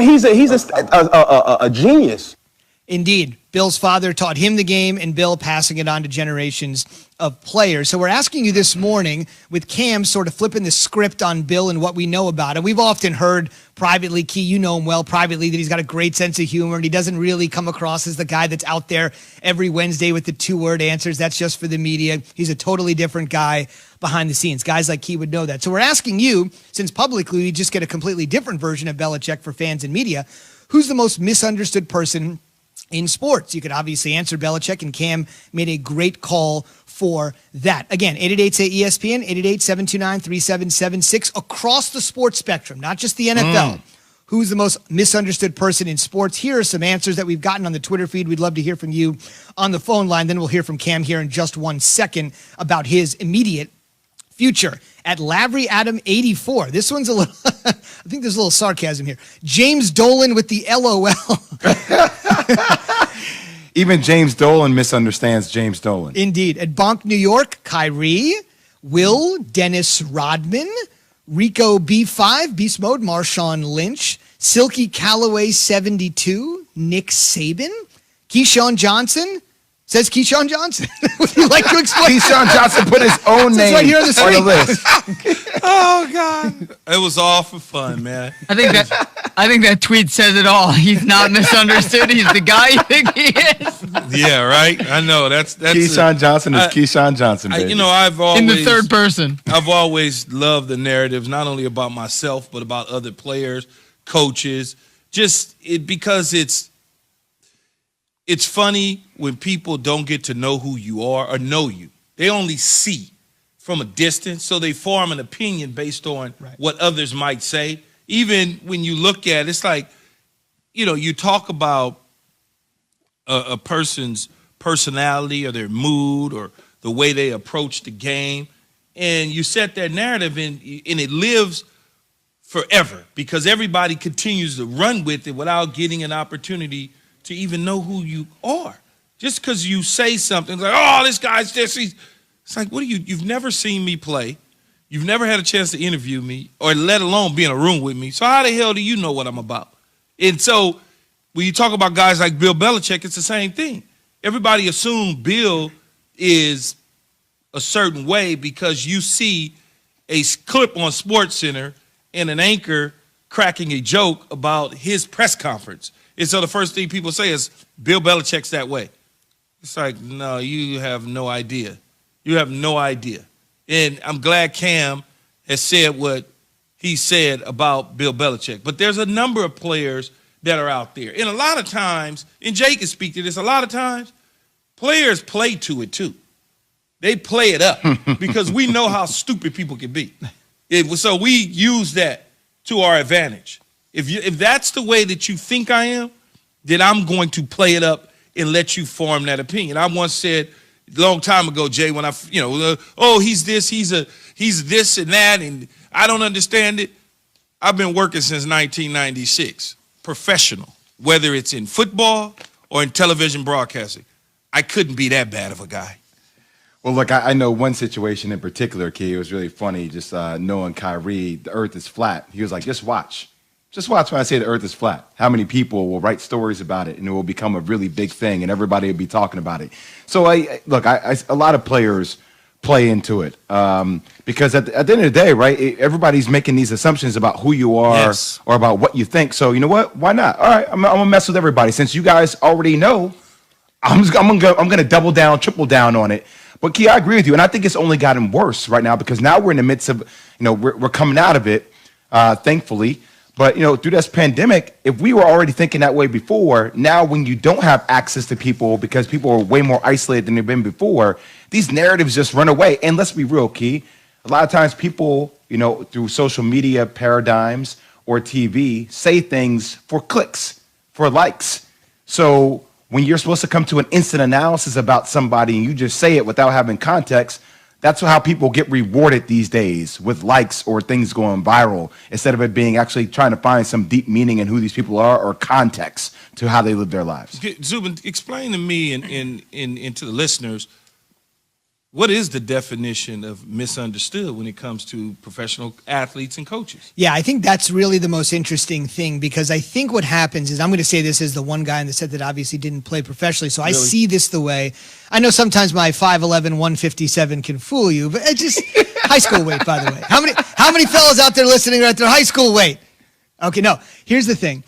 He's a genius. Indeed. Bill's father taught him the game, and Bill passing it on to generations of players. So we're asking you this morning, with Cam sort of flipping the script on Bill and what we know about him. We've often heard privately, Key, you know him well, privately, that he's got a great sense of humor, and he doesn't really come across as the guy that's out there every Wednesday with the 2-word answers. That's just for the media. He's a totally different guy behind the scenes. Guys like Key would know that. So we're asking you, since publicly we just get a completely different version of Belichick for fans and media, who's the most misunderstood person in sports? You could obviously answer Belichick, and Cam made a great call for that. Again, 888-SAY-ESPN, 888-729-3776, across the sports spectrum, not just the NFL. Who's the most misunderstood person in sports? Here are some answers that we've gotten on the Twitter feed. We'd love to hear from you on the phone line. Then we'll hear from Cam here in just 1 second about his immediate future. At Lavery Adam 84, this one's a little, I think there's a little sarcasm here. James Dolan with the LOL. Even James Dolan misunderstands James Dolan. Indeed. At Bonk New York, Kyrie, Will, Dennis Rodman, Rico B5, Beast Mode, Marshawn Lynch, Silky Calloway 72, Nick Saban, Keyshawn Johnson. Says Keyshawn Johnson. Would you like to explain? Keyshawn Johnson put his own name right here on the list. Oh God! It was all for fun, man. I think that tweet says it all. He's not misunderstood. He's the guy you think he is. Yeah, right. I know that's Keyshawn Johnson is Keyshawn Johnson. Baby. I've always in the third person. I've always loved the narratives, not only about myself but about other players, coaches. Because it's funny when people don't get to know who you are or know you. They only see from a distance, so they form an opinion based on what others might say. Even when you look at it, it's like, you talk about a person's personality or their mood or the way they approach the game, and you set their narrative and it lives forever because everybody continues to run with it without getting an opportunity to even know who you are. Just because you say something like, oh, this guy's this. It's like, you've never seen me play. You've never had a chance to interview me or let alone be in a room with me. So how the hell do you know what I'm about? And so when you talk about guys like Bill Belichick, it's the same thing. Everybody assumes Bill is a certain way because you see a clip on SportsCenter and an anchor cracking a joke about his press conference. And so the first thing people say is, Bill Belichick's that way. It's like, no, you have no idea. You have no idea. And I'm glad Cam has said what he said about Bill Belichick. But there's a number of players that are out there. And a lot of times, and Jay can speak to this, a lot of times, players play to it too. They play it up because we know how stupid people can be. So we use that to our advantage. If that's the way that you think I am, then I'm going to play it up and let you form that opinion. I once said a long time ago, Jay, when he's this, he's this and that, and I don't understand it. I've been working since 1996, professional, whether it's in football or in television broadcasting. I couldn't be that bad of a guy. Well, look, I know one situation in particular, Key. It was really funny just knowing Kyrie, the earth is flat. He was like, just watch. Just watch when I say the earth is flat. How many people will write stories about it and it will become a really big thing and everybody will be talking about it. So, a lot of players play into it because at the end of the day, right, everybody's making these assumptions about who you are or about what you think. So, you know what? Why not? All right, I'm going to mess with everybody. Since you guys already know, I'm going to double down, triple down on it. But, Key, I agree with you. And I think it's only gotten worse right now because now we're in the midst of, we're coming out of it, thankfully. But, through this pandemic, if we were already thinking that way before, now when you don't have access to people because people are way more isolated than they've been before, these narratives just run away. And let's be real, Key. A lot of times people, through social media paradigms or TV, say things for clicks, for likes. So when you're supposed to come to an instant analysis about somebody and you just say it without having context, that's how people get rewarded these days with likes or things going viral instead of it being actually trying to find some deep meaning in who these people are or context to how they live their lives. Zubin, explain to me and to the listeners What is the definition of misunderstood when it comes to professional athletes and coaches? Yeah, I think that's really the most interesting thing, because I think what happens is, I'm going to say this as the one guy in the set that obviously didn't play professionally, so I see this the way. I know sometimes my 5'11", 157 can fool you, but it's just high school weight, by the way. How many fellas out there listening are at their high school weight? Okay, no. Here's the thing.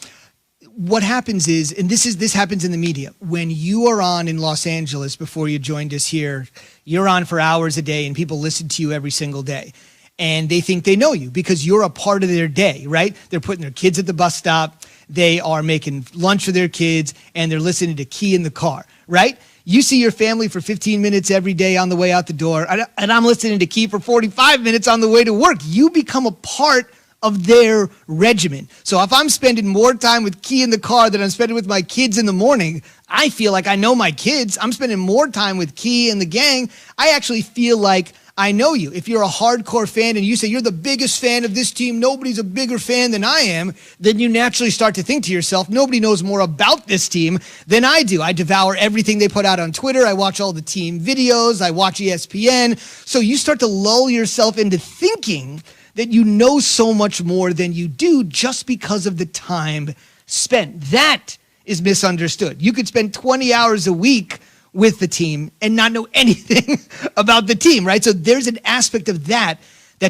What happens is, and this happens in the media, when you are on in Los Angeles before you joined us here, you're on for hours a day and people listen to you every single day. And they think they know you because you're a part of their day, right? They're putting their kids at the bus stop, they are making lunch for their kids, and they're listening to Key in the car, right? You see your family for 15 minutes every day on the way out the door, and I'm listening to Key for 45 minutes on the way to work. You become a part of their regimen. So if I'm spending more time with Key in the car than I'm spending with my kids in the morning, I feel like I know my kids. I'm spending more time with Key and the gang. I actually feel like I know you. If you're a hardcore fan and you say you're the biggest fan of this team, nobody's a bigger fan than I am, then you naturally start to think to yourself, nobody knows more about this team than I do. I devour everything they put out on Twitter. I watch all the team videos. I watch ESPN. So you start to lull yourself into thinking that you know so much more than you do just because of the time spent. That is misunderstood. You could spend 20 hours a week with the team and not know anything about the team, right? So there's an aspect of that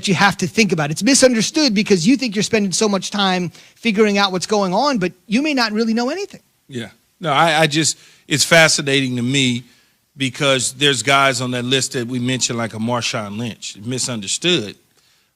you have to think about. It's misunderstood because you think you're spending so much time figuring out what's going on, but you may not really know anything. Yeah. No, I just, it's fascinating to me because there's guys on that list that we mentioned, like a Marshawn Lynch, misunderstood.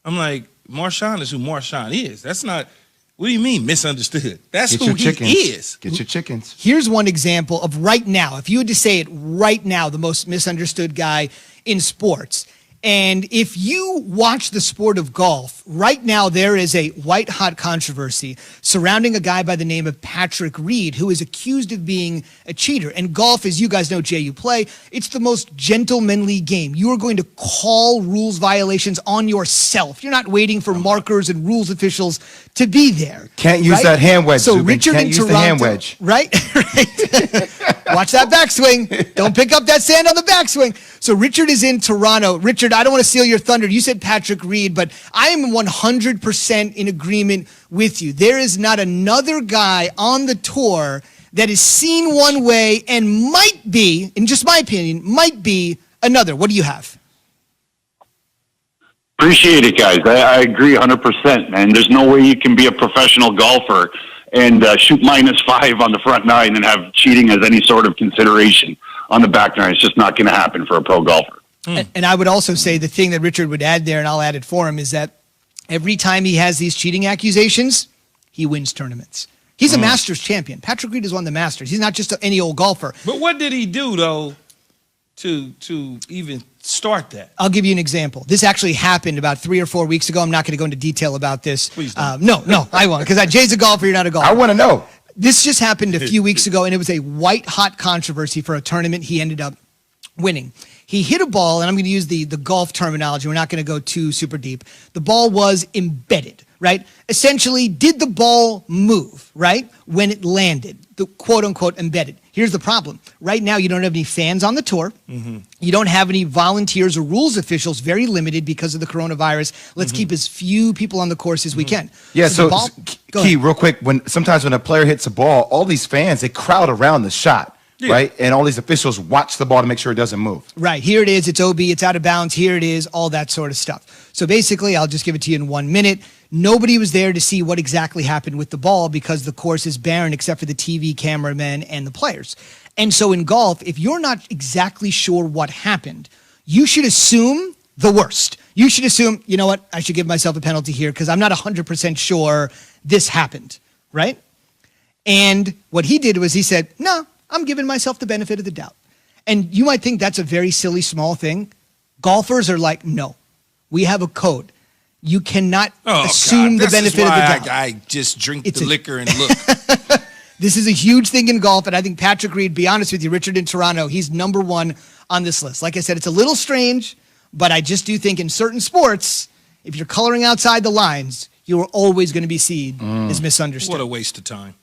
I'm like, Marshawn is who Marshawn is. That's not, what do you mean misunderstood? That's who he is. Get your chickens. Here's one example of right now. If you had to say it right now, the most misunderstood guy in sports. And if you watch the sport of golf, right now there is a white-hot controversy surrounding a guy by the name of Patrick Reed, who is accused of being a cheater. And golf, as you guys know, Jay, you play, it's the most gentlemanly game. You are going to call rules violations on yourself. You're not waiting for markers and rules officials to be there. Can't use that hand wedge. So Zubin. Richard Can't in use Toronto, the hand wedge. right? Watch that backswing. Don't pick up that sand on the backswing. So Richard is in Toronto. Richard, I don't want to steal your thunder. You said Patrick Reed, but I am 100% in agreement with you. There is not another guy on the tour that is seen one way and might be, in just my opinion, might be another. What do you have? Appreciate it, guys. I agree 100%, man. There's no way you can be a professional golfer and shoot -5 on the front nine and have cheating as any sort of consideration on the back nine. It's just not going to happen for a pro golfer. And I would also say the thing that Richard would add there, and I'll add it for him, is that every time he has these cheating accusations, he wins tournaments. He's a Masters champion. Patrick Reed has won the Masters. He's not just any old golfer. But what did he do, though, to even start that? I'll give you an example. This actually happened about 3 or 4 weeks ago. I'm not going to go into detail about this. Please don't. No, I won't, because Jay's a golfer, you're not a golfer. I want to know. This just happened a few weeks ago, and it was a white-hot controversy for a tournament he ended up winning. He hit a ball, and I'm going to use the golf terminology. We're not going to go too super deep. The ball was embedded, right? Essentially, did the ball move, right, when it landed? The quote-unquote embedded. Here's the problem. Right now, you don't have any fans on the tour. Mm-hmm. You don't have any volunteers or rules officials, very limited because of the coronavirus. Let's keep as few people on the course as we can. Yeah, so the ball, Key, real quick, sometimes when a player hits a ball, all these fans, they crowd around the shot. Yeah. Right? And all these officials watch the ball to make sure it doesn't move. Right. Here it is. It's OB. It's out of bounds. Here it is. All that sort of stuff. So basically, I'll just give it to you in 1 minute. Nobody was there to see what exactly happened with the ball because the course is barren except for the TV cameramen and the players. And so in golf, if you're not exactly sure what happened, you should assume the worst. You should assume, you know what, I should give myself a penalty here because I'm not 100% sure this happened. Right? And what he did was he said, no, I'm giving myself the benefit of the doubt. And you might think that's a very silly, small thing. Golfers are like, no, we have a code. You cannot assume the benefit of the doubt. I just drink the liquor and look. This is a huge thing in golf, and I think Patrick Reed, be honest with you, Richard in Toronto, he's number one on this list. Like I said, it's a little strange, but I just do think in certain sports, if you're coloring outside the lines, you're always going to be seen as misunderstood. What a waste of time.